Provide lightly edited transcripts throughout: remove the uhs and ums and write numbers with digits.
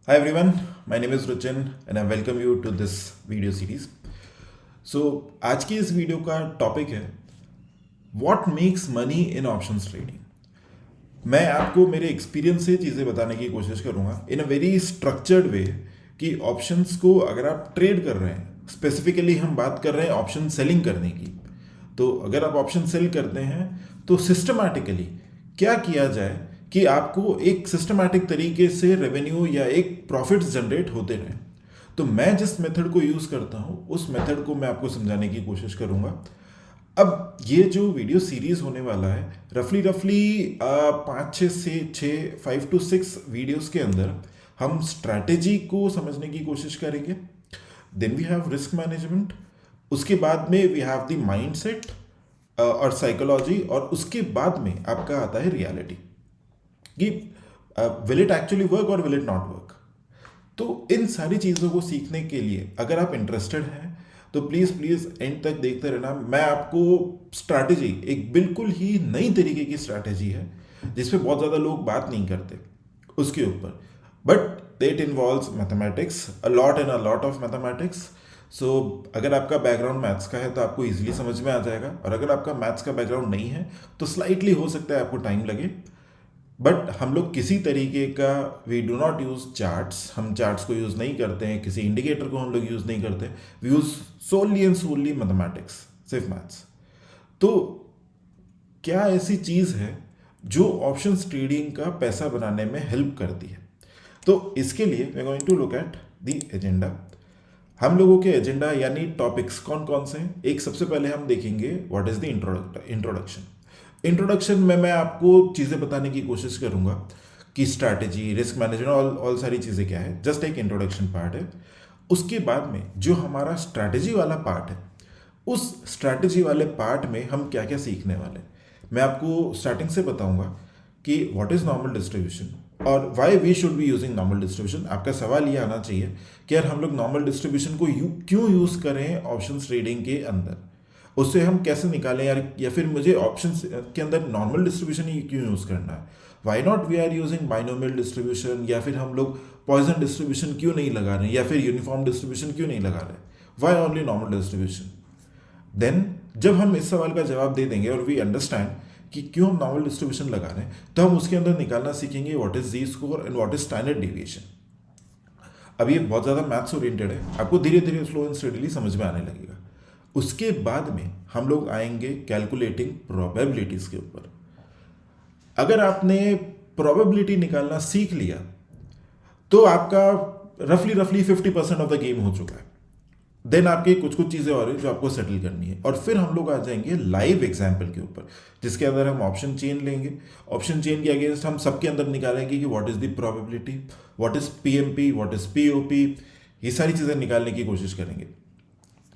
Hi everyone, my name is Ruchin and I welcome you to this video series. So आज की इस video का topic है What makes money in options trading. मैं आपको मेरे एक्सपीरियंस से चीज़ें बताने की कोशिश करूँगा इन अ वेरी स्ट्रक्चर्ड वे कि ऑप्शंस को अगर आप ट्रेड कर रहे हैं, स्पेसिफिकली हम बात कर रहे हैं ऑप्शन सेलिंग करने की, तो अगर आप ऑप्शन सेल करते हैं तो सिस्टमैटिकली क्या किया जाए कि आपको एक सिस्टमैटिक तरीके से रेवेन्यू या एक प्रॉफिट्स जनरेट होते रहें। तो मैं जिस मेथड को यूज़ करता हूँ उस मेथड को मैं आपको समझाने की कोशिश करूँगा। अब ये जो वीडियो सीरीज होने वाला है रफली 5 से 6 वीडियोस के अंदर हम स्ट्रैटेजी को समझने की कोशिश करेंगे। Then we have risk management, उसके बाद में वी हैव द माइंडसेट और साइकोलॉजी, और उसके बाद में आपका आता है रियलिटी कि विल इट एक्चुअली वर्क और विल इट नॉट वर्क। तो इन सारी चीज़ों को सीखने के लिए अगर आप इंटरेस्टेड हैं तो प्लीज़ एंड तक देखते रहना। मैं आपको स्ट्रैटेजी, एक बिल्कुल ही नई तरीके की स्ट्रैटेजी है जिस पे बहुत ज़्यादा लोग बात नहीं करते उसके ऊपर, but it involves mathematics, a lot and a lot of mathematics. So अगर आपका बैकग्राउंड मैथ्स का है तो आपको इजीली समझ में आ जाएगा, और अगर आपका मैथ्स का बैकग्राउंड नहीं है तो स्लाइटली हो सकता है आपको टाइम लगे। बट हम लोग किसी तरीके का we do not use charts, हम चार्ट्स को यूज़ नहीं करते हैं, किसी इंडिकेटर को हम लोग यूज़ नहीं करते, वी यूज़ सोनली एंड सोनली मैथमेटिक्स, सिर्फ मैथ्स। तो क्या ऐसी चीज़ है जो ऑप्शंस ट्रेडिंग का पैसा बनाने में हेल्प करती है? तो इसके लिए we are going to look at the agenda. हम लोगों के एजेंडा यानी टॉपिक्स कौन कौन से हैं। एक सबसे पहले हम देखेंगे what is the introduction. Introduction में मैं आपको चीज़ें बताने की कोशिश करूंगा कि स्ट्रैटेजी, रिस्क मैनेजमेंट, ऑल सारी चीज़ें क्या है, जस्ट एक इंट्रोडक्शन पार्ट है। उसके बाद में जो हमारा स्ट्रैटेजी वाला पार्ट है, उस स्ट्रैटेजी वाले पार्ट में हम क्या क्या सीखने वाले हैं। मैं आपको स्टार्टिंग से बताऊंगा कि व्हाट इज़ नॉर्मल डिस्ट्रीब्यूशन और why we should be using normal distribution. आपका सवाल ये आना चाहिए कि यार हम लोग नॉर्मल डिस्ट्रीब्यूशन को क्यों यूज़ करें ऑप्शन ट्रेडिंग के अंदर, उससे हम कैसे निकालें यार, या फिर मुझे ऑप्शन के अंदर नॉर्मल डिस्ट्रीब्यूशन ही क्यों यूज़ करना है। Why not we are using binomial distribution, या फिर हम लोग पॉइजन डिस्ट्रीब्यूशन क्यों नहीं लगा रहे हैं, या फिर यूनिफॉर्म डिस्ट्रीब्यूशन क्यों नहीं लगा रहे, why only normal distribution. Then जब हम इस सवाल का जवाब दे देंगे और वी अंडरस्टैंड कि क्यों हम नॉर्मल डिस्ट्रीब्यूशन लगा रहे हैं, तो हम उसके अंदर निकालना सीखेंगे what is Z score and what is standard deviation. अब ये बहुत ज़्यादा मैथ्स ओरिएंटेड है, आपको धीरे धीरे स्लो एंड स्टडीली समझ में आने लगेगा। उसके बाद में हम लोग आएंगे कैलकुलेटिंग प्रोबेबिलिटीज के ऊपर। अगर आपने प्रोबेबिलिटी निकालना सीख लिया तो आपका रफली 50% ऑफ द गेम हो चुका है। देन आपकी कुछ कुछ चीज़ें और हैं जो आपको सेटल करनी है, और फिर हम लोग आ जाएंगे लाइव एग्जाम्पल के ऊपर, जिसके अंदर हम ऑप्शन चेन लेंगे। ऑप्शन चेन के अगेंस्ट हम सबके अंदर निकालेंगे कि what is the probability, what is PMP, what is POP, ये सारी चीज़ें निकालने की कोशिश करेंगे।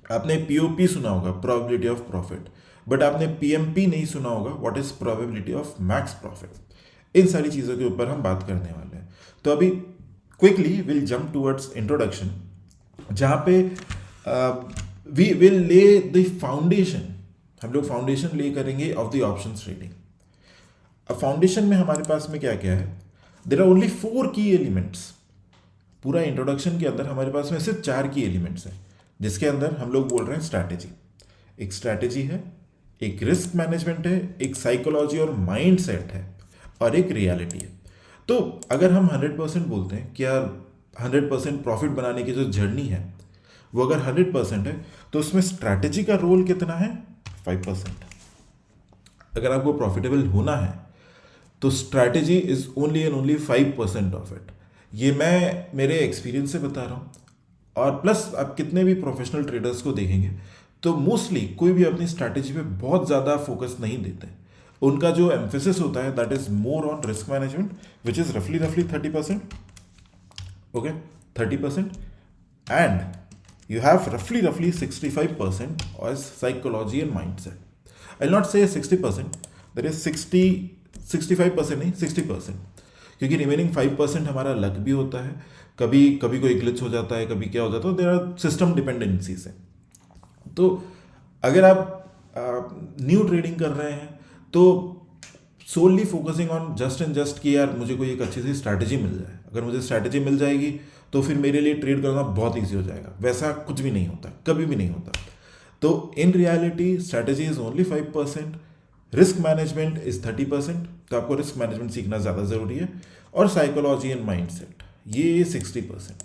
आपने पीओपी सुना होगा, प्रोबेबिलिटी ऑफ प्रॉफिट, बट आपने पीएमपी नहीं सुना होगा, what is probability of max profit. इन सारी चीज़ों के ऊपर हम बात करने वाले हैं। तो अभी quickly will jump towards introduction, जहाँ पे we will lay the foundation. हम लोग फाउंडेशन ले करेंगे ऑफ द ऑप्शन ट्रेडिंग। अब फाउंडेशन में हमारे पास में क्या क्या है, देर आर ओनली 4 की एलिमेंट्स। पूरा इंट्रोडक्शन के अंदर हमारे पास में सिर्फ 4 की एलिमेंट्स हैं, जिसके अंदर हम लोग बोल रहे हैं स्ट्रैटेजी। एक स्ट्रैटेजी है, एक रिस्क मैनेजमेंट है, एक साइकोलॉजी और माइंड सेट है, और एक रियलिटी है। तो अगर हम 100% बोलते हैं कि यार 100% प्रॉफिट बनाने की जो जर्नी है वो अगर 100% है, तो उसमें स्ट्रैटेजी का रोल कितना है, 5%। अगर आपको प्रॉफिटेबल होना है तो strategy is only and only 5% of it. ये मैं मेरे एक्सपीरियंस से बता रहा हूँ। और प्लस आप कितने भी प्रोफेशनल ट्रेडर्स को देखेंगे तो मोस्टली कोई भी अपनी स्ट्रैटेजी पे बहुत ज़्यादा फोकस नहीं देते। उनका जो एम्फेसिस होता है that is more on risk management, which is रफली 30%। Okay, 30%, and you have roughly 65% as psychology and mindset. I'll not say 60%, there is 65% नहीं, 60%, क्योंकि रिमेनिंग 5% हमारा लक भी होता है, कभी कभी कोई ग्लिच हो जाता है, कभी क्या हो जाता है, देयर आर सिस्टम डिपेंडेंसीज है। तो अगर आप न्यू ट्रेडिंग कर रहे हैं तो so only focusing on just and just कि यार मुझे कोई एक अच्छी सी स्ट्रैटेजी मिल जाए, अगर मुझे स्ट्रैटेजी मिल जाएगी तो फिर मेरे लिए ट्रेड करना बहुत ईजी हो जाएगा। वैसा कुछ भी नहीं होता, कभी भी नहीं होता। तो in reality strategy is only 5%, risk management is 30%। तो आपको रिस्क मैनेजमेंट सीखना ज़्यादा ज़रूरी है, और साइकोलॉजी एंड माइंडसेट ये 60%।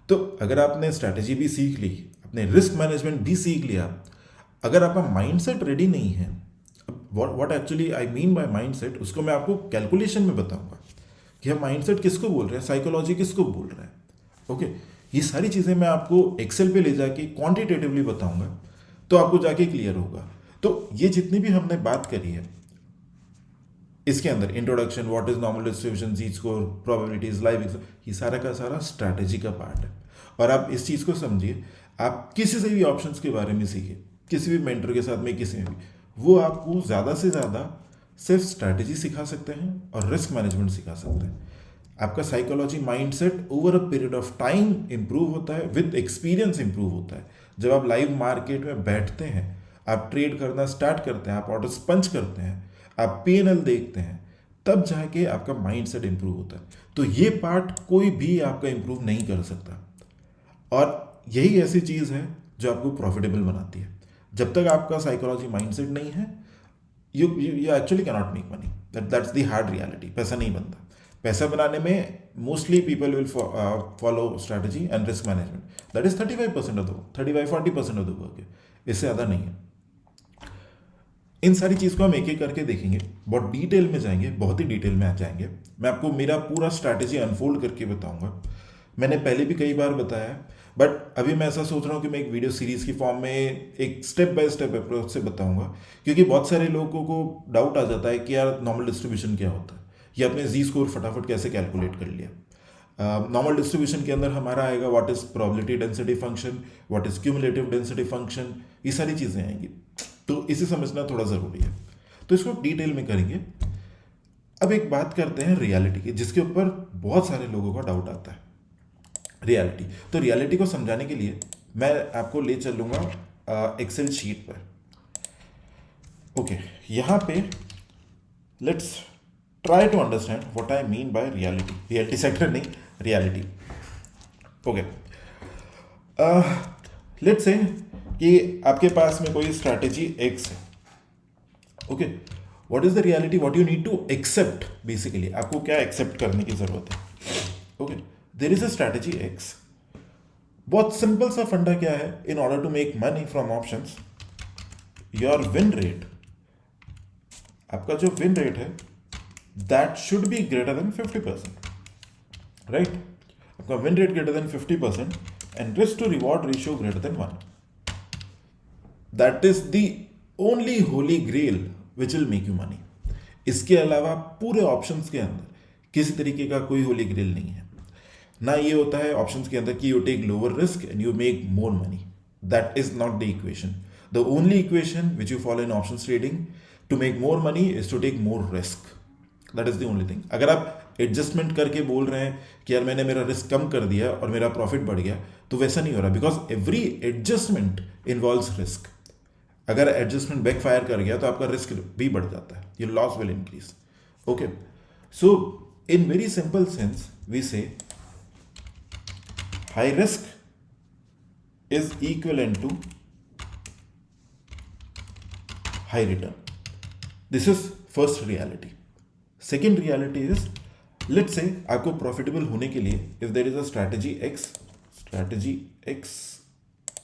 तो अगर आपने स्ट्रैटेजी भी सीख ली, अपने रिस्क मैनेजमेंट भी सीख लिया, अगर आपका माइंडसेट रेडी नहीं है, what actually I mean bye mindset, उसको मैं आपको कैलकुलेशन में बताऊंगा कि हम माइंडसेट किसको बोल रहे हैं, साइकोलॉजी किसको बोल रहे हैं। ओके, ये सारी चीज़ें मैं आपको एक्सेल पे ले जाके क्वांटिटेटिवली बताऊंगा, तो आपको जाके क्लियर होगा। तो ये जितनी भी हमने बात करी है इसके अंदर, introduction, what is normal distribution, Z score, probabilities, live, ये सारा का सारा स्ट्रैटेजी का पार्ट है। और आप इस चीज़ को समझिए, आप किसी से भी ऑप्शंस के बारे में सीखिए, किसी भी मेंटर के साथ में, किसी में भी, वो आपको ज़्यादा से ज़्यादा सिर्फ स्ट्रैटेजी सिखा सकते हैं और रिस्क मैनेजमेंट सिखा सकते हैं। आपका psychology mindset over a period of time improve होता है, विद एक्सपीरियंस इंप्रूव होता है। जब आप लाइव मार्केट में बैठते हैं, आप ट्रेड करना स्टार्ट करते हैं, आप ऑर्डर्स पंच करते हैं, आप पीएनएल देखते हैं, तब जाके आपका माइंडसेट इंप्रूव होता है। तो ये पार्ट कोई भी आपका इंप्रूव नहीं कर सकता, और यही ऐसी चीज़ है जो आपको प्रॉफिटेबल बनाती है। जब तक आपका साइकोलॉजी माइंडसेट नहीं है, you actually cannot make money. That's the hard reality. पैसा नहीं बनता। पैसा बनाने में mostly people will follow strategy and risk management, that is 35% of the work, 35-40% of the work है, इससे ज़्यादा नहीं है। इन सारी चीज़ को हम एक एक करके देखेंगे, बहुत डिटेल में जाएंगे, बहुत ही डिटेल में आ जाएंगे। मैं आपको मेरा पूरा स्ट्रैटेजी अनफोल्ड करके बताऊंगा। मैंने पहले भी कई बार बताया, बट अभी मैं ऐसा सोच रहा हूँ कि मैं एक वीडियो सीरीज की फॉर्म में एक स्टेप बाय स्टेप अप्रोच से बताऊंगा, क्योंकि बहुत सारे लोगों को डाउट आ जाता है कि यार नॉर्मल डिस्ट्रीब्यूशन क्या होता है, या अपने जी स्कोर फटाफट कैसे कैलकुलेट कर लिया। नॉर्मल डिस्ट्रीब्यूशन के अंदर हमारा आएगा what is probability density function, what is cumulative density function, ये सारी चीज़ें आएंगी। तो इसे समझना थोड़ा ज़रूरी है, तो इसको डिटेल में करेंगे। अब एक बात करते हैं रियलिटी की, जिसके ऊपर बहुत सारे लोगों का डाउट आता है, रियलिटी। तो रियलिटी को समझाने के लिए मैं आपको ले चलूँगा एक्सेल शीट पर। ओके, यहाँ पे let's try to understand what I mean by reality. Reality sector नहीं, रियलिटी। ओके, लेट्स से कि आपके पास में कोई स्ट्रैटेजी एक्स है। Okay, what is the reality, what you need to accept, basically आपको क्या एक्सेप्ट करने की जरूरत है। Okay, there is a strategy X. बहुत सिंपल सा फंडा क्या है, in order to make money from options, your win rate, आपका जो विन रेट है that should be greater than 50%, right. आपका win rate greater than 50% and risk to reward ratio greater than 1, that is the only holy grail which will make you money. इसके अलावा पूरे options के अंदर किसी तरीके का कोई होली ग्रेल नहीं है। ना ये होता है ऑप्शंस के अंदर कि you take lower risk and you make more money, that is not the equation. The only equation which you follow in options trading to make more money is to take more risk, that is the only thing. अगर आप adjustment करके बोल रहे हैं कि यार मैंने मेरा रिस्क कम कर दिया और मेरा प्रॉफिट बढ़ गया, तो वैसा नहीं हो रहा, because every adjustment involves risk. अगर एडजस्टमेंट बैकफायर कर गया तो आपका रिस्क भी बढ़ जाता है, your loss will increase. Okay, so in very simple sense we say high risk is equivalent to high return. This is first reality. Second reality is, let's say आपको profitable होने के लिए if there is a strategy X,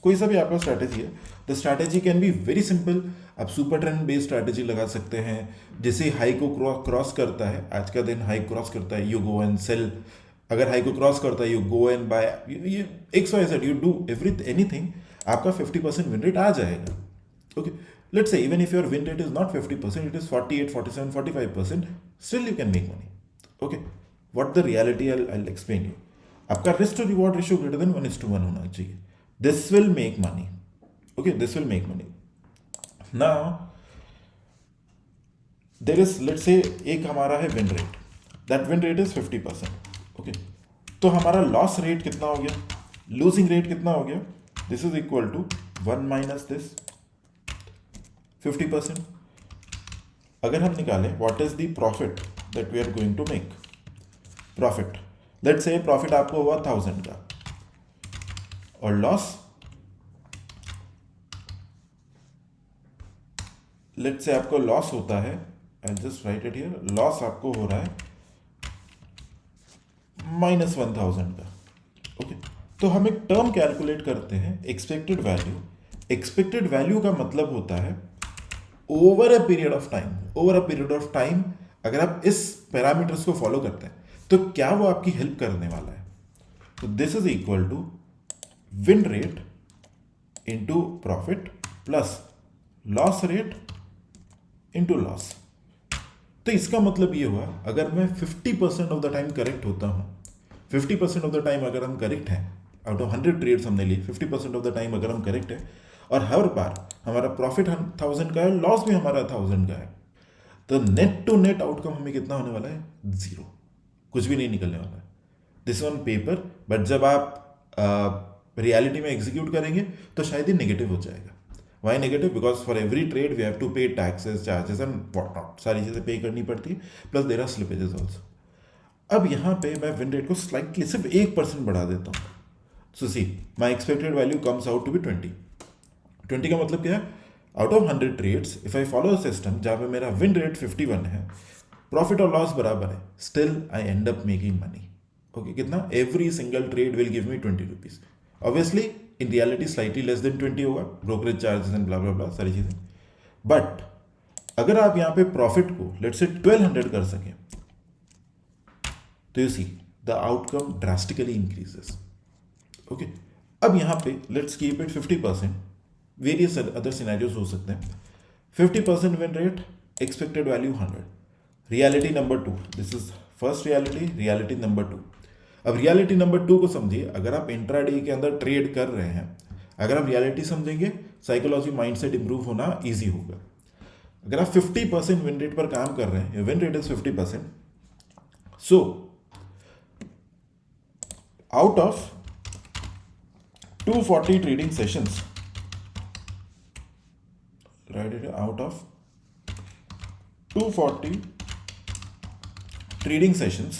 कोई सा भी आपका strategy है, the strategy can be very simple. आप सुपर ट्रेंड बेस्ड स्ट्रैटेजी लगा सकते हैं, जैसे हाई को क्रॉस करता है, आज का दिन हाई क्रॉस करता है, यू गो एंड सेल। अगर हाई को क्रॉस करता है, you go and buy, XYZ, you do anything, आपका 50% विन रेट आ जाएगा। Okay, let's say even if your win rate is not 50%, it is 48, 47, 45%, still you can make money. Okay, what the reality, I'll explain you. आपका risk to reward ratio greater than 1:1 होना चाहिए. This will make money. Okay, this will make money. Now there is, let's say एक हमारा है win rate, that win rate is 50%. Okay, तो हमारा loss rate कितना हो गया, losing rate कितना हो गया, this is equal to 1 minus this 50%. अगर हम निकालें what is the profit that we are going to make, profit let's say profit आपको हुआ 1000 का और लॉस लेट्स से आपको लॉस होता है, I just right it here, loss आपको हो रहा है -1000 का। ओके, तो हम एक टर्म कैलकुलेट करते हैं एक्सपेक्टेड वैल्यू। एक्सपेक्टेड वैल्यू का मतलब होता है over a period of time, over a period of time अगर आप इस पैरामीटर्स को फॉलो करते हैं तो क्या वो आपकी हेल्प करने वाला है। तो this is equal to win rate into profit plus loss rate into loss. तो इसका मतलब ये हुआ अगर मैं 50% ऑफ द टाइम करेक्ट होता हूँ, 50% ऑफ द टाइम अगर हम करेक्ट हैं, आउट ऑफ 100 ट्रेड्स हमने लिए 50% ऑफ द टाइम अगर हम करेक्ट है और हर बार हमारा प्रॉफिट 1000 का है, लॉस भी हमारा 1000 का है, तो नेट टू नेट आउटकम हमें कितना होने वाला है? 0, कुछ भी नहीं निकलने वाला है। दिस ऑन पेपर, बट जब आप रियलिटी में एग्जीक्यूट करेंगे तो शायद ही नेगेटिव हो जाएगा। Why negative? Because for every trade we have to pay taxes, charges and what not, सारी चीज़ें पे करनी पड़ती है, plus there are slippages also. अब यहाँ पे मैं विन रेट को स्लाइटली सिर्फ 1% बढ़ा देता हूँ। So see my expected value comes out to be 20 का मतलब क्या है? Out of 100 trades if I follow a system जहाँ पे मेरा विन रेट 51 है, प्रॉफिट और लॉस बराबर है, still I end up making money. Okay, कितना? Every single trade will give me 20 rupees. Obviously in reality slightly less than 20 होगा, brokerage charges and blah blah blah सारी चीज़ें। बट अगर आप यहाँ पे प्रॉफिट को लेट्स से 1200 कर सकें तो you see the outcome drastically increases. Okay, अब यहाँ पे let's keep it 50%, various other scenarios हो सकते हैं। 50% win rate, expected value 100, reality number 2, this is first reality, reality number 2। अब रियलिटी नंबर 2 को समझिए, अगर आप इंट्राडे के अंदर ट्रेड कर रहे हैं, अगर आप रियलिटी समझेंगे, साइकोलॉजी माइंडसेट इंप्रूव होना ईजी होगा। अगर आप 50% विन रेट पर काम कर रहे हैं, win rate is 50%, so out of 240 trading sessions, write it out of 240 trading sessions,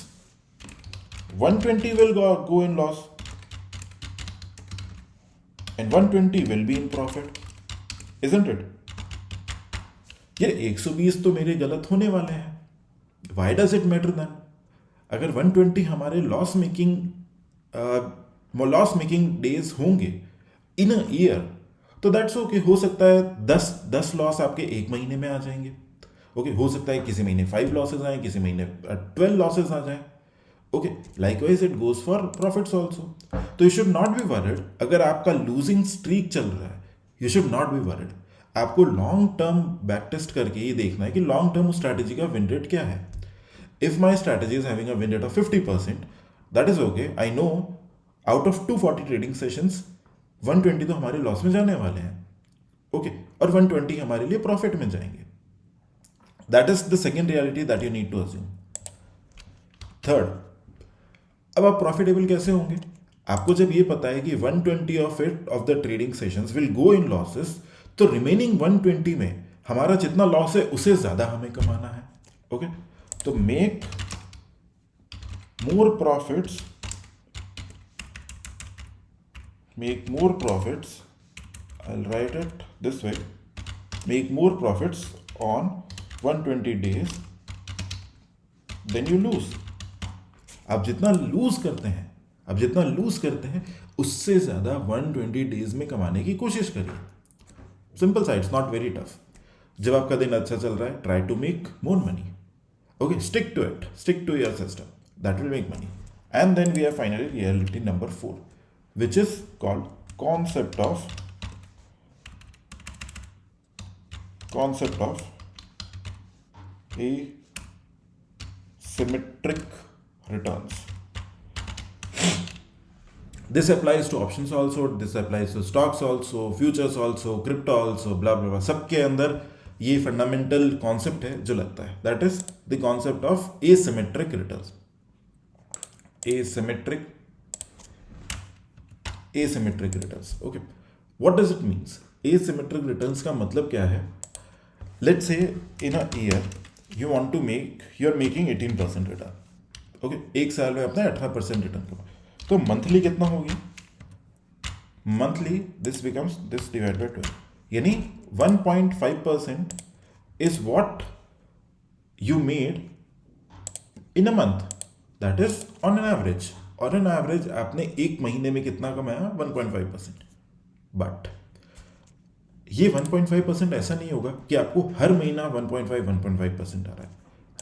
120 will go in loss and 120 will be in profit, isn't it? ये 120 तो मेरे गलत होने वाले हैं। Why does it matter then? अगर 120 हमारे लॉस मेकिंग डेज होंगे इन अ ईयर, तो दैट्स ओके। हो सकता है 10 लॉस आपके एक महीने में आ जाएंगे। ओके, हो सकता है किसी महीने 5 लॉसेज आए, किसी महीने 12 लॉसेज आ जाए। Okay, likewise it goes for profits also. तो you should not be worried अगर आपका लूजिंग स्ट्रीक चल रहा है, you should not be worried. आपको लॉन्ग टर्म बैक टेस्ट करके ये देखना है कि लॉन्ग टर्म स्ट्रैटेजी का विन रेट क्या है। If my strategy is having a win rate of 50%, that is okay. I know out of 240 trading sessions 120 तो हमारे लॉस में जाने वाले हैं। ओके, और 120 हमारे लिए प्रॉफिट में जाएंगे। That is the second reality that you need to assume. Third, अब आप प्रॉफिटेबल कैसे होंगे? आपको जब ये पता है कि 120 of the trading sessions will go in losses, तो रिमेनिंग 120 में हमारा जितना लॉस है उससे ज्यादा हमें कमाना है। ओके, तो make more profits, make more profits, I'll write it this way, make more profits on 120 days then you lose। आप जितना लूज करते हैं उससे ज्यादा 120 डेज में कमाने की कोशिश करिए। सिंपल सा, इट्स नॉट वेरी टफ। जब आपका दिन अच्छा चल रहा है, try to make more money. Okay, stick to it, stick to your system, that will make money. And then we have finally reality number 4, which is called concept of asymmetric returns. This applies to options also, this applies to stocks also, futures also, crypto also, blah blah blah। सबके अंदर ये fundamental concept है जो लगता है, that is the concept of asymmetric returns. asymmetric returns। okay, what does it means? asymmetric returns का मतलब क्या है? let's say in a year you are making 18% return। Okay, एक साल में आपने 18% रिटर्न कमाया, तो मंथली कितना हो गया? Monthly this becomes this divide by 12, यानी 1.5% is what you made in a month, that is on an average. और on average आपने एक महीने में कितना कमाया? 1.5%. बट ये 1.5% ऐसा नहीं होगा कि आपको हर महीना 1.5% आ रहा है.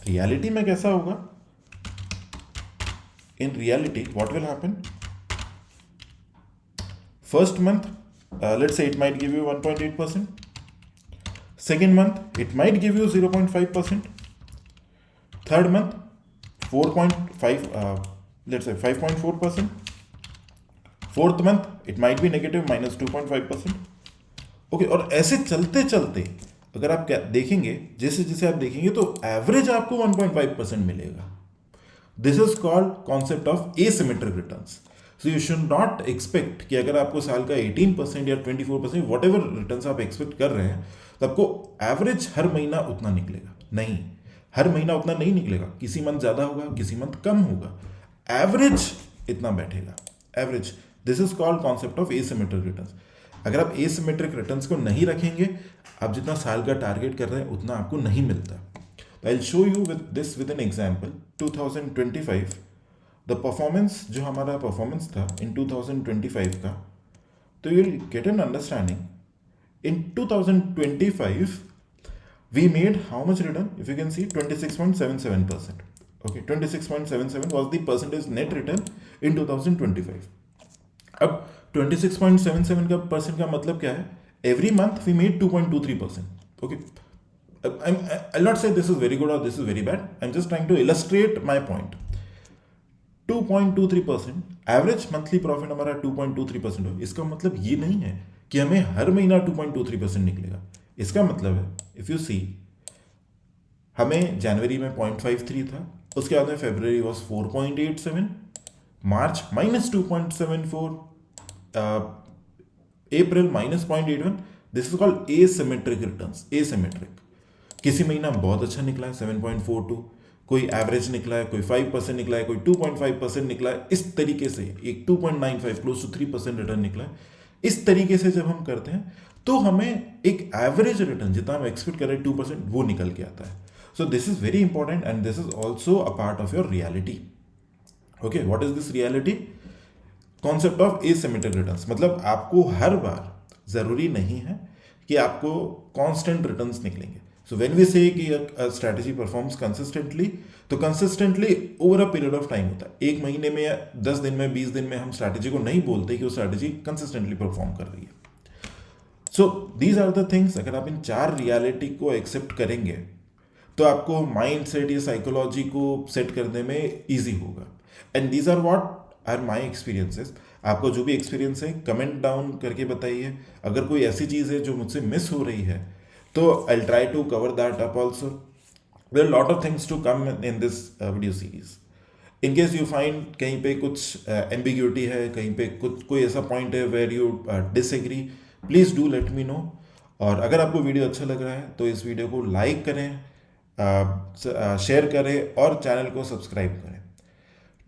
रियलिटी में कैसा होगा? In reality what will happen? First month let's say it might give you 1.8%. Second month it might give you 0.5%. Third month 4.5, let's say 5.4%. Fourth month it might be negative -2.5%. Okay, और ऐसे चलते चलते अगर आप क्या देखेंगे, जैसे जैसे आप देखेंगे तो एवरेज आपको 1.5% मिलेगा. This is called concept of asymmetric returns. So you should not expect कि अगर आपको साल का 18% या 24% वॉट एवर रिटर्न्स आप एक्सपेक्ट कर रहे हैं तो आपको एवरेज हर महीना उतना निकलेगा. नहीं, हर महीना उतना नहीं निकलेगा. किसी मंथ ज़्यादा होगा, किसी मंथ कम होगा. एवरेज इतना बैठेगा. Average, this is called concept of asymmetric returns. अगर आप एसिमेट्रिक रिटर्न्स को नहीं रखेंगे, आप जितना साल का टारगेट कर रहे हैं उतना आपको नहीं मिलता. तो I will show you with this with an example. 2025 the performance, जो हमारा परफॉर्मेंस था इन 2025 का, तो you will get an understanding. In 2025 we made how much return? If you can see, 26.77%. Okay, 26.77 was the percentage net return in 2025. अब 26.77 का percent का मतलब क्या है? Every month we made 2.23%. Okay, I'll not say this is very good or this is very bad. I'm just trying to illustrate my point. 2.23% average monthly profit हमारा 2.23% हो. इसका मतलब ये नहीं है कि हमें हर महीना 2.23% निकलेगा. इसका मतलब है, इफ यू सी, हमें जनवरी में 0.53 था, उसके बाद में February was 4.87, March -2.74, April -0.81. This is called asymmetric returns. Asymmetric, किसी महीना बहुत अच्छा निकला है 7.42, कोई एवरेज निकला है, कोई 5% निकला है, कोई 2.5% निकला है. इस तरीके से एक 2.95 क्लोज टू 3% रिटर्न निकला है. इस तरीके से जब हम करते हैं तो हमें एक एवरेज रिटर्न जितना हम एक्सपेक्ट कर रहे हैं 2% वो निकल के आता है. So this is very important and this is also a part of your reality. Okay, what is this reality? Concept of asymmetric returns. मतलब आपको हर बार जरूरी नहीं है कि आपको कांस्टेंट रिटर्न्स निकलेंगे. सो व्हेन वी से कि स्ट्रैटेजी परफॉर्म्स कंसिस्टेंटली, तो consistently over a period of time होता है. एक महीने में या 10 दिन में, 20 दिन में हम स्ट्रैटेजी को नहीं बोलते कि वो स्ट्रैटेजी कंसिस्टेंटली परफॉर्म कर रही है. So these are the things. अगर आप इन 4 रियलिटी को एक्सेप्ट करेंगे तो आपको माइंड सेट या साइकोलॉजी को सेट करने में ईजी होगा. And these are what are my experiences. आपको जो भी एक्सपीरियंस है कमेंट डाउन करके बताइए. अगर कोई ऐसी चीज़ है जो मुझसे मिस हो रही है तो I will try to cover that up also. There are lot of things to come in this video series. In case you find कहीं पे कुछ एम्बिग्यूटी है, कहीं पे कुछ कोई ऐसा पॉइंट है where you disagree, please do let me know. और अगर आपको वीडियो अच्छा लग रहा है तो इस वीडियो को लाइक करें, शेयर करें और चैनल को सब्सक्राइब करें.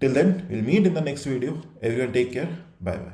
Till then will meet in the next video. Everyone take care. Bye bye.